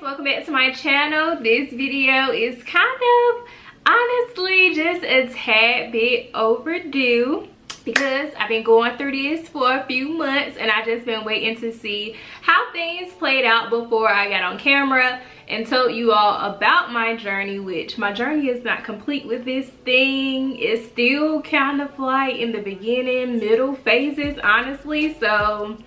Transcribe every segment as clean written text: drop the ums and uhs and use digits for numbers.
welcome back to my channel. This video is kind of honestly just a tad bit overdue because I've been going through this for a few months and I just been waiting to see how things played out before I got on camera and told you all about my journey, which my journey is not complete with this thing. It's still kind of like in the beginning, middle phases, honestly. So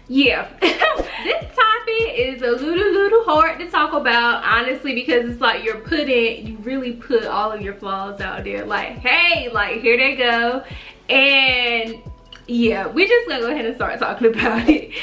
yeah, this topic is a little hard to talk about, honestly, because it's like you really put all of your flaws out there, like, hey, like, here they go. And yeah, we're just gonna go ahead and start talking about it.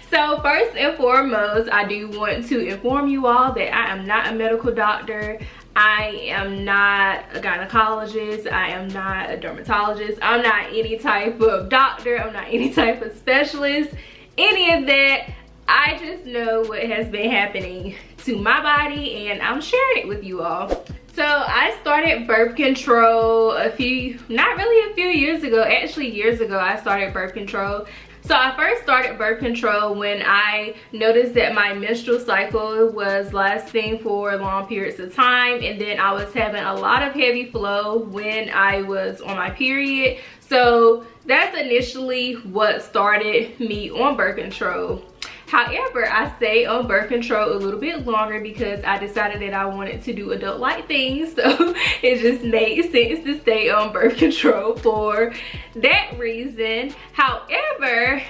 So first and foremost, I do want to inform you all that I am not a medical doctor. I am not a gynecologist. I am not a dermatologist. I'm not any type of doctor. I'm not any type of specialist, any of that. I just know what has been happening to my body and I'm sharing it with you all. So I started birth control not really a few years ago, actually years ago I started birth control. So I first started birth control when I noticed that my menstrual cycle was lasting for long periods of time, and then I was having a lot of heavy flow when I was on my period. So that's initially what started me on birth control. However, I stayed on birth control a little bit longer because I decided that I wanted to do adult-like things. So it just made sense to stay on birth control for that reason. However,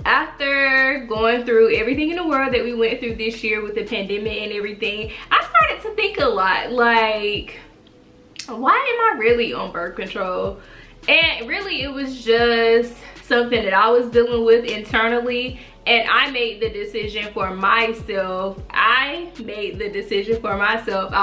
after going through everything in the world that we went through this year with the pandemic and everything, I started to think a lot, like, why am I really on birth control? And really, it was just something that I was dealing with internally, and I made the decision for myself. I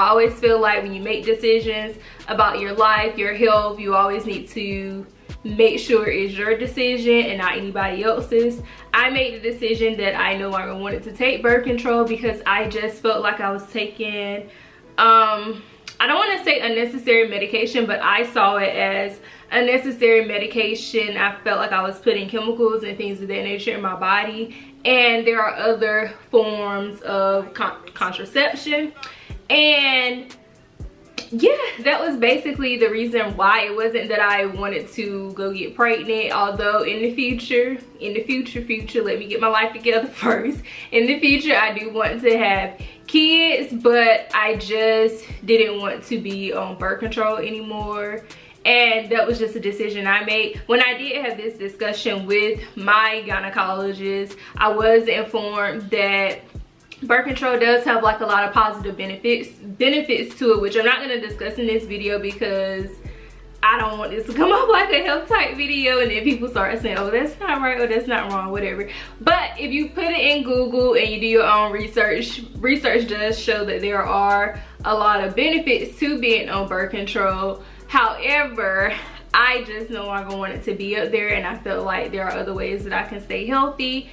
always feel like when you make decisions about your life, your health, you always need to make sure it's your decision and not anybody else's. I made the decision that I no longer wanted to take birth control because I just felt like I was taking, I don't want to say unnecessary medication, but I saw it as unnecessary medication. I felt like I was putting chemicals and things of that nature in my body, and there are other forms of contraception. And yeah, that was basically the reason why. It wasn't that I wanted to go get pregnant, although in the future, let me get my life together first. In the future, I do want to have kids, but I just didn't want to be on birth control anymore. And that was just a decision I made. When I did have this discussion with my gynecologist, I was informed that birth control does have like a lot of positive benefits to it, which I'm not going to discuss in this video because I don't want this to come up like a health type video and then people start saying, oh, that's not right or that's not wrong, whatever. But if you put it in Google and you do your own research does show that there are a lot of benefits to being on birth control. However, I just no longer want it to be up there, and I feel like there are other ways that I can stay healthy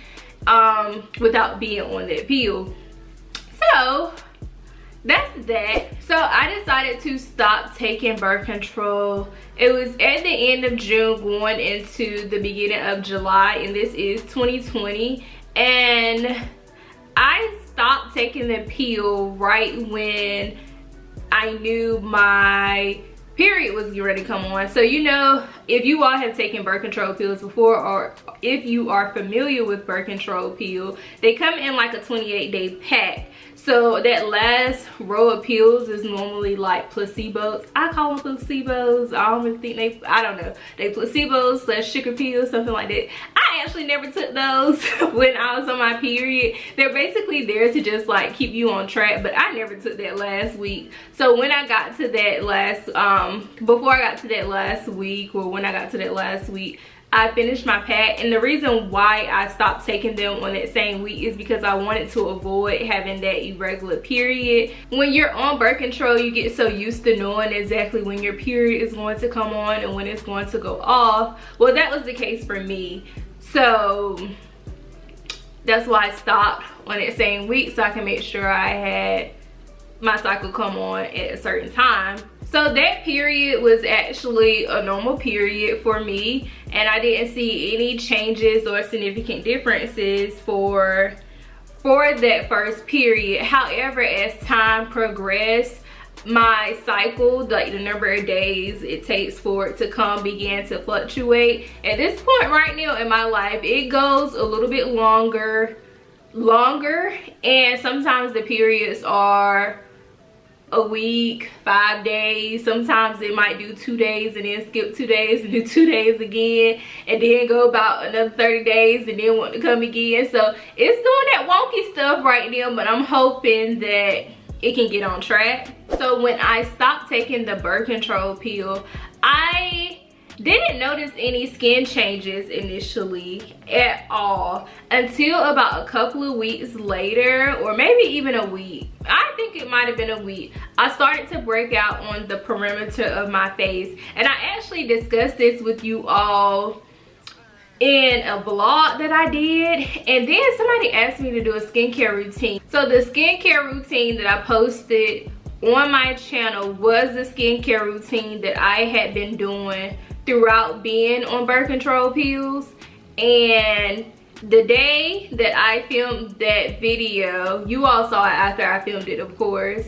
without being on that pill. So that's that. So I decided to stop taking birth control. It was at the end of June going into the beginning of July, and this is 2020. And I stopped taking the pill right when I knew my period was getting ready to come on. So, you know, if you all have taken birth control pills before, or if you are familiar with birth control pill, they come in like a 28-day pack. So that last row of pills is normally like placebos. I call them placebos. I don't really think I don't know. They placebos / sugar pills, something like that. I actually never took those when I was on my period. They're basically there to just like keep you on track, but I never took that last week. So when I got to that last, before I got to that last week, or when I got to that last week, I finished my pack. And the reason why I stopped taking them on that same week is because I wanted to avoid having that irregular period. When you're on birth control, you get so used to knowing exactly when your period is going to come on and when it's going to go off. Well, that was the case for me. So that's why I stopped on that same week, so I can make sure I had my cycle come on at a certain time. So that period was actually a normal period for me, and I didn't see any changes or significant differences for for that first period. However, as time progressed, my cycle, like the number of days it takes for it to come, began to fluctuate. At this point right now in my life, it goes a little bit longer, and sometimes the periods are a week, 5 days. Sometimes it might do 2 days and then skip 2 days and do 2 days again, and then go about another 30 days and then want to come again. So it's doing that wonky stuff right now, but I'm hoping that it can get on track. So when I stopped taking the birth control pill, I didn't notice any skin changes initially at all until about a couple of weeks later, or maybe even a week. I think it might have been a week. I started to break out on the perimeter of my face, and I actually discussed this with you all in a vlog that I did, and then somebody asked me to do a skincare routine. So the skincare routine that I posted on my channel was the skincare routine that I had been doing throughout being on birth control pills. And the day that I filmed that video, you all saw it after I filmed it, of course,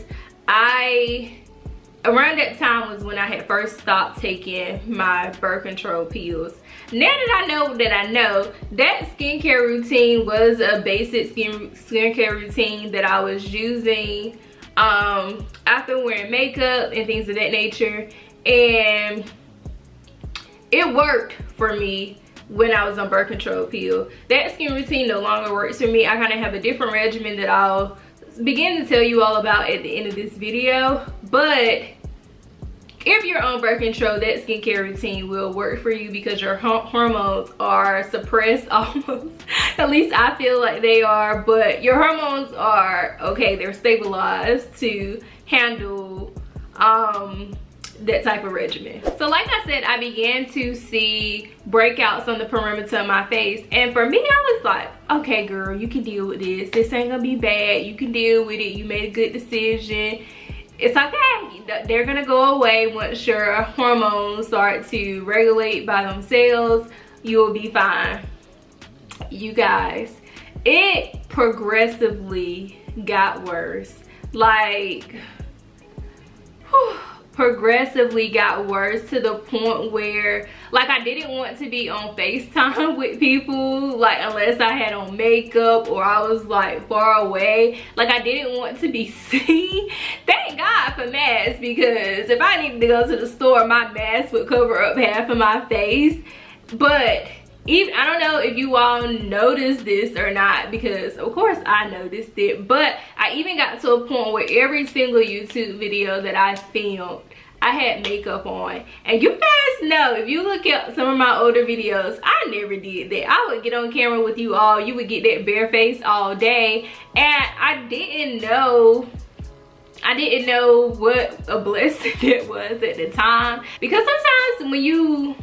around that time was when I had first stopped taking my birth control pills. Now that I know that skincare routine was a basic skincare routine that I was using after wearing makeup and things of that nature, and it worked for me when I was on birth control pill. That skin routine no longer works for me. I kind of have a different regimen that I'll begin to tell you all about at the end of this video. But if you're on birth control, that skincare routine will work for you because your hormones are suppressed almost. At least I feel like they are, but your hormones are okay. They're stabilized to handle that type of regimen. So like I said, I began to see breakouts on the perimeter of my face, and for me, I was like, okay girl, you can deal with this. This ain't gonna be bad. You can deal with it. You made a good decision. It's okay. They're gonna go away once your hormones start to regulate by themselves. You'll be fine. You guys, it progressively got worse. Like, whew, progressively got worse to the point where, like, I didn't want to be on FaceTime with people, like, unless I had on makeup or I was like far away. Like, I didn't want to be seen. Thank God for masks, because if I needed to go to the store, my mask would cover up half of my face. But even, I don't know if you all noticed this or not, because of course I noticed it, but I even got to a point where every single YouTube video that I filmed, I had makeup on. And you guys know, if you look at some of my older videos, I never did that. I would get on camera with you all, you would get that bare face all day, and I didn't know what a blessing it was at the time. Because sometimes when you,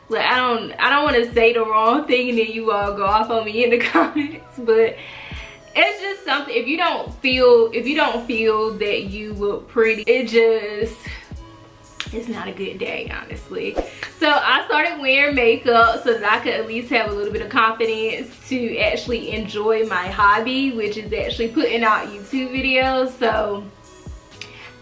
like, I don't want to say the wrong thing and then you all go off on me in the comments, but it's just something, if you don't feel that you look pretty, it's not a good day, honestly. So I started wearing makeup so that I could at least have a little bit of confidence to actually enjoy my hobby, which is actually putting out YouTube videos. So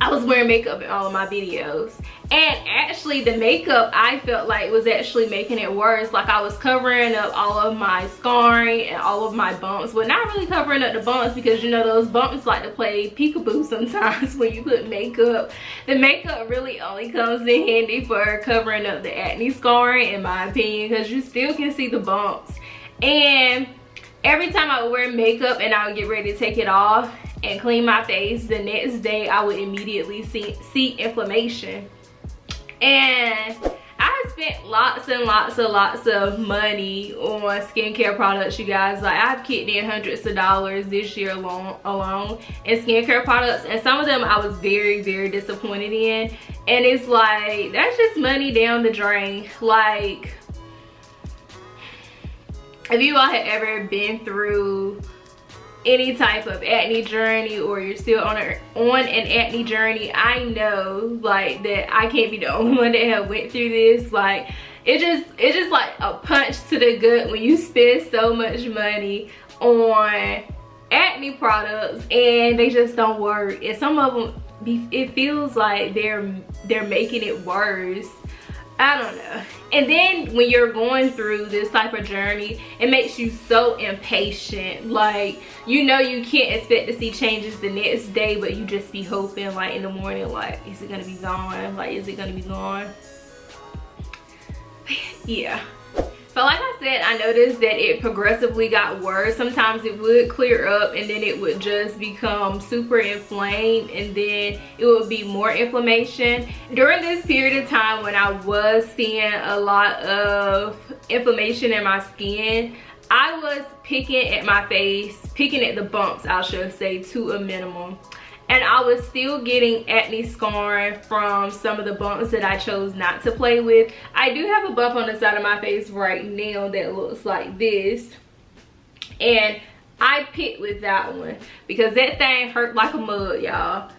I was wearing makeup in all of my videos, and actually the makeup, I felt like, was actually making it worse. Like, I was covering up all of my scarring and all of my bumps. Well, not really covering up the bumps, because you know those bumps like to play peekaboo sometimes when you put makeup. The makeup really only comes in handy for covering up the acne scarring, in my opinion, because you still can see the bumps. And every time I would wear makeup and I would get ready to take it off and clean my face, the next day I would immediately see inflammation. And I spent lots and lots of money on skincare products, you guys. Like, I've kicked in hundreds of dollars this year alone in skincare products, and some of them I was very disappointed in. And it's like, that's just money down the drain. Like, if you all had ever been through any type of acne journey, or you're still on an acne journey, I know, like, that I can't be the only one that have went through this. Like, it's just like a punch to the gut when you spend so much money on acne products and they just don't work, and some of them it feels like they're making it worse. I don't know. And then when you're going through this type of journey, it makes you so impatient. Like, you know, you can't expect to see changes the next day, but you just be hoping, like, in the morning, like, is it gonna be gone? Like, is it gonna be gone? Yeah. So like I said, I noticed that it progressively got worse. Sometimes it would clear up and then it would just become super inflamed, and then it would be more inflammation. During this period of time when I was seeing a lot of inflammation in my skin, I was picking at my face, picking at the bumps, I should say, to a minimum. And I was still getting acne scarring from some of the bumps that I chose not to play with. I do have a bump on the side of my face right now that looks like this. And I picked with that one because that thing hurt like a mug, y'all.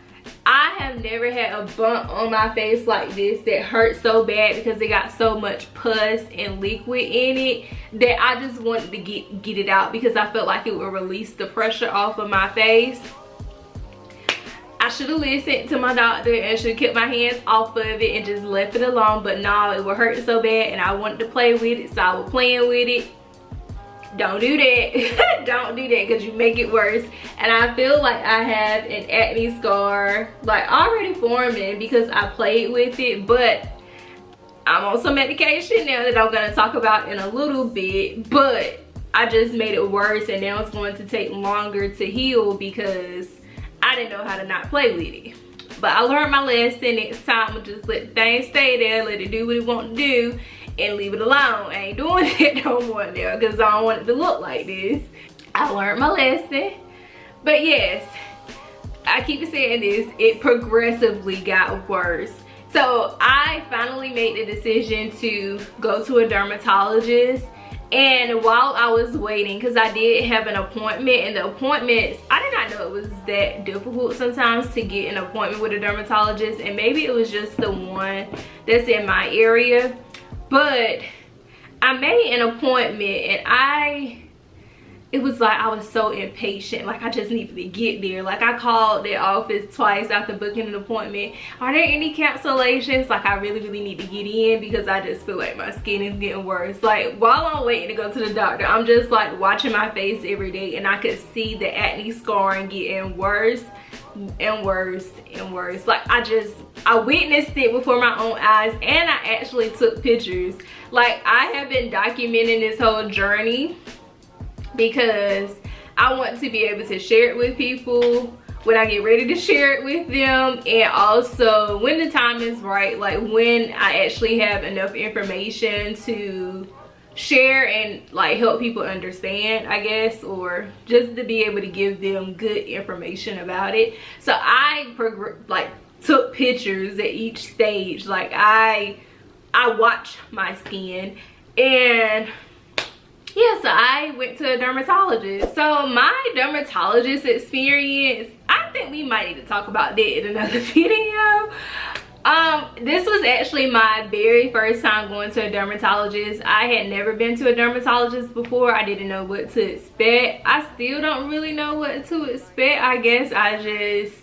I have never had a bump on my face like this that hurt so bad because it got so much pus and liquid in it that I just wanted to get it out because I felt like it would release the pressure off of my face. I should have listened to my doctor and should have kept my hands off of it and just left it alone, but no, it would hurt so bad and I wanted to play with it, so I was playing with it. Don't do that. Don't do that because you make it worse. And I feel like I have an acne scar like already forming because I played with it, but I'm on some medication now that I'm going to talk about in a little bit, but I just made it worse, and now it's going to take longer to heal because I didn't know how to not play with it. But I learned my lesson. Next time I'll just let things stay there, let it do what it want to do, and leave it alone. I ain't doing it no more now because I don't want it to look like this. I learned my lesson. But yes, I keep saying this, it progressively got worse. So I finally made the decision to go to a dermatologist. And while I was waiting, because I did have an appointment, and the appointments, I did not know it was that difficult sometimes to get an appointment with a dermatologist, and maybe it was just the one that's in my area. But I made an appointment, and it was like I was so impatient. Like, I just needed to get there. Like, I called the office twice after booking an appointment. Are there any cancellations? Like, I really need to get in because I just feel like my skin is getting worse. Like, while I'm waiting to go to the doctor, I'm just like watching my face every day, and I could see the acne scarring getting worse and worse and worse. Like, I witnessed it before my own eyes, and I actually took pictures. Like, I have been documenting this whole journey because I want to be able to share it with people when I get ready to share it with them, and also when the time is right, like when I actually have enough information to share and like help people understand, I guess, or just to be able to give them good information about it. So I took pictures at each stage. Like, I watch my skin, and yeah, so I went to a dermatologist. So my dermatologist experience, I think we might need to talk about that in another video. This was actually my very first time going to a dermatologist. I had never been to a dermatologist before. I didn't know what to expect. I still don't really know what to expect. I guess I just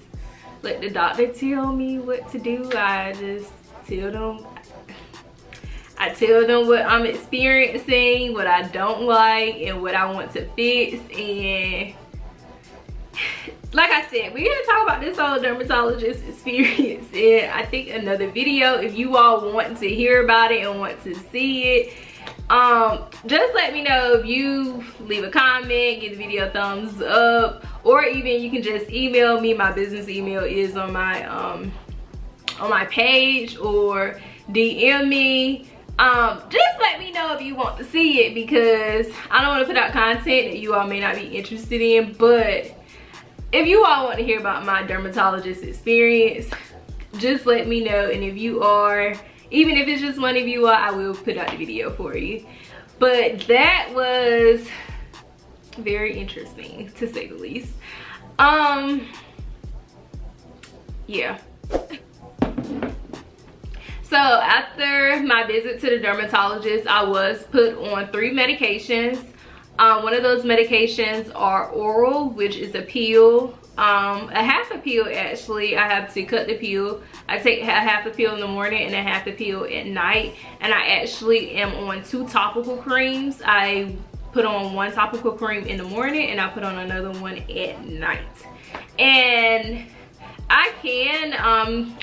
let the doctor tell me what to do. I just tell them what I'm experiencing, what I don't like, and what I want to fix. And like I said, we're gonna talk about this whole dermatologist experience in, I think, another video. If you all want to hear about it and want to see it, just let me know. If you leave a comment, give the video a thumbs up, or even you can just email me. My business email is on my page, or DM me. Just let me know if you want to see it, because I don't want to put out content that you all may not be interested in. But if you all want to hear about my dermatologist experience, just let me know. And if you are, even if it's just one of you all, I will put out the video for you. But that was very interesting, to say the least. Yeah. So after my visit to the dermatologist, I was put on 3 medications. One of those medications are oral, which is a pill, a half a pill actually. I have to cut the pill. I take a half a pill in the morning and a half a pill at night, and I actually am on 2 topical creams. I put on 1 topical cream in the morning and I put on another one at night. And I can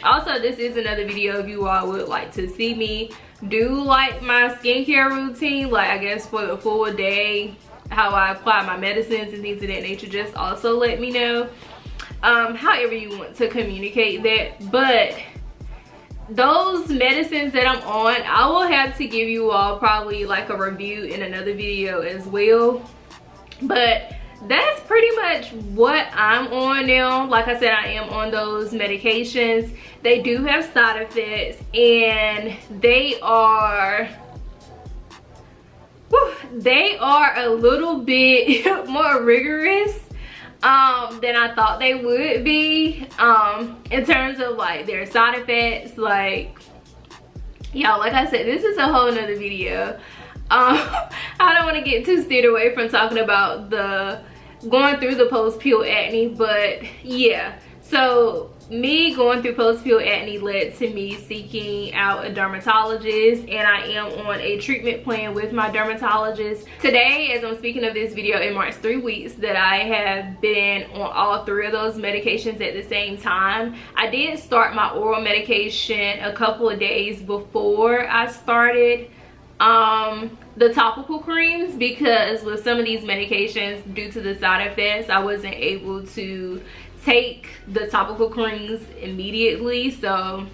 also, this is another video if you all would like to see me do like my skincare routine, like I guess for the full day, how I apply my medicines and things of that nature. Just also let me know however you want to communicate that. But those medicines that I'm on, I will have to give you all probably like a review in another video as well. But that's pretty much what I'm on now. Like I said, I am on those medications. They do have side effects, and they are a little bit more rigorous than I thought they would be, in terms of like their side effects. Like, y'all, like I said, this is a whole nother video. I don't want to get too steered away from talking about going through the post-pill acne, but yeah. So me going through post-pill acne led to me seeking out a dermatologist, and I am on a treatment plan with my dermatologist. Today, as I'm speaking of this video, it marks 3 weeks that I have been on all 3 of those medications at the same time. I did start my oral medication a couple of days before I started the topical creams, because with some of these medications, due to the side effects, I wasn't able to take the topical creams immediately. So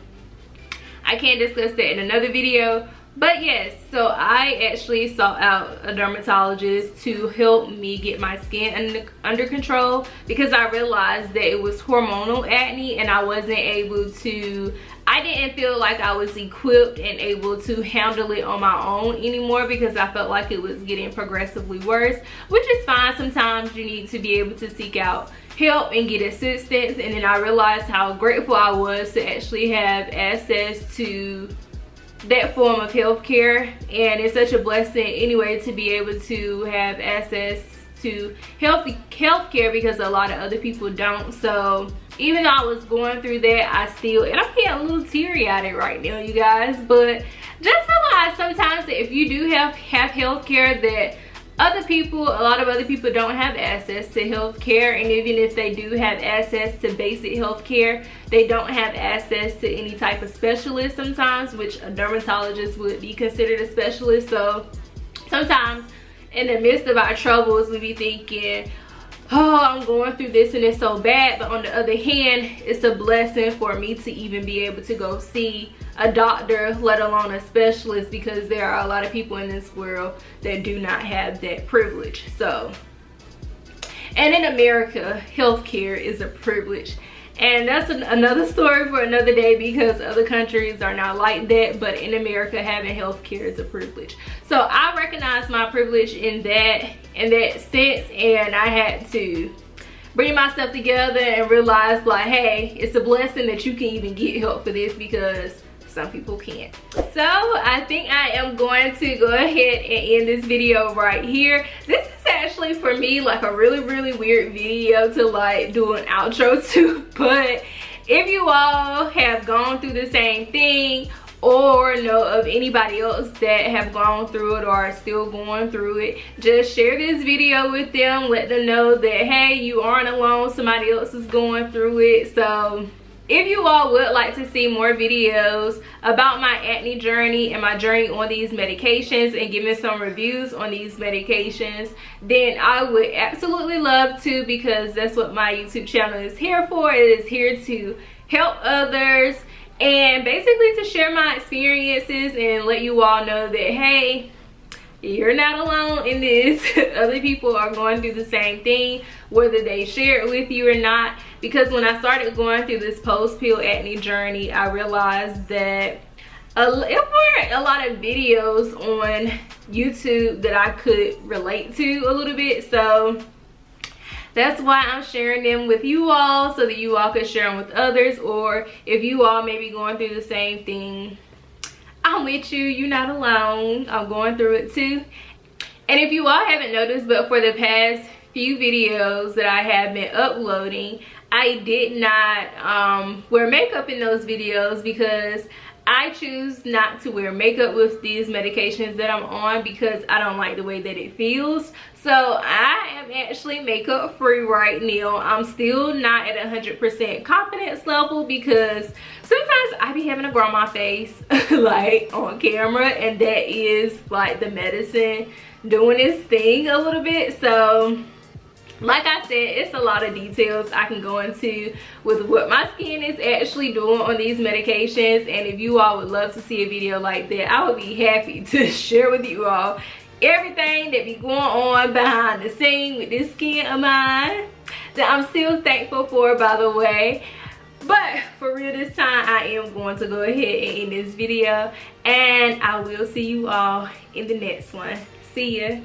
I can discuss that in another video. But yes, so I actually sought out a dermatologist to help me get my skin under control, because I realized that it was hormonal acne and I wasn't able to, I didn't feel like I was equipped and able to handle it on my own anymore, because I felt like it was getting progressively worse, which is fine. Sometimes you need to be able to seek out help and get assistance. And then I realized how grateful I was to actually have access to that form of healthcare, and it's such a blessing anyway to be able to have access to healthcare, because a lot of other people don't. So even though I was going through that, I still, and I'm getting a little teary-eyed right now, you guys, but just realize sometimes that if you do have healthcare, that a lot of other people don't have access to healthcare, and even if they do have access to basic healthcare, they don't have access to any type of specialist sometimes, which a dermatologist would be considered a specialist. So sometimes in the midst of our troubles, we be thinking, oh, I'm going through this and it's so bad. But on the other hand, it's a blessing for me to even be able to go see a doctor, let alone a specialist, because there are a lot of people in this world that do not have that privilege. So, and in America, healthcare is a privilege. And that's another story for another day, because other countries are not like that. But in America, having healthcare is a privilege. So I recognize my privilege in that sense, and I had to bring myself together and realize, like, hey, it's a blessing that you can even get help for this, because some people can't. So I think I am going to go ahead and end this video right here. This is actually for me like a really weird video to like do an outro to, but if you all have gone through the same thing, or know of anybody else that have gone through it or are still going through it, just share this video with them. Let them know that, hey, you aren't alone, somebody else is going through it. So if you all would like to see more videos about my acne journey and my journey on these medications, and giving some reviews on these medications, then I would absolutely love to, because that's what my YouTube channel is here for. It is here to help others and basically to share my experiences and let you all know that, hey, you're not alone in this. Other people are going through the same thing, whether they share it with you or not. Because when I started going through this post-pill acne journey, I realized that there weren't a lot of videos on YouTube that I could relate to a little bit. So that's why I'm sharing them with you all, so that you all could share them with others. Or if you all may be going through the same thing, I'm with you. You're not alone. I'm going through it too. And if you all haven't noticed, but for the past few videos that I have been uploading, I did not wear makeup in those videos because I choose not to wear makeup with these medications that I'm on because I don't like the way that it feels. So I am actually makeup free right now. I'm still not at 100% confidence level because sometimes I be having a grandma face like on camera, and that is like the medicine doing its thing a little bit. So like I said, it's a lot of details I can go into with what my skin is actually doing on these medications. And if you all would love to see a video like that, I would be happy to share with you all everything that be going on behind the scene with this skin of mine that I'm still thankful for, by the way. But for real this time, I am going to go ahead and end this video, and I will see you all in the next one. See ya.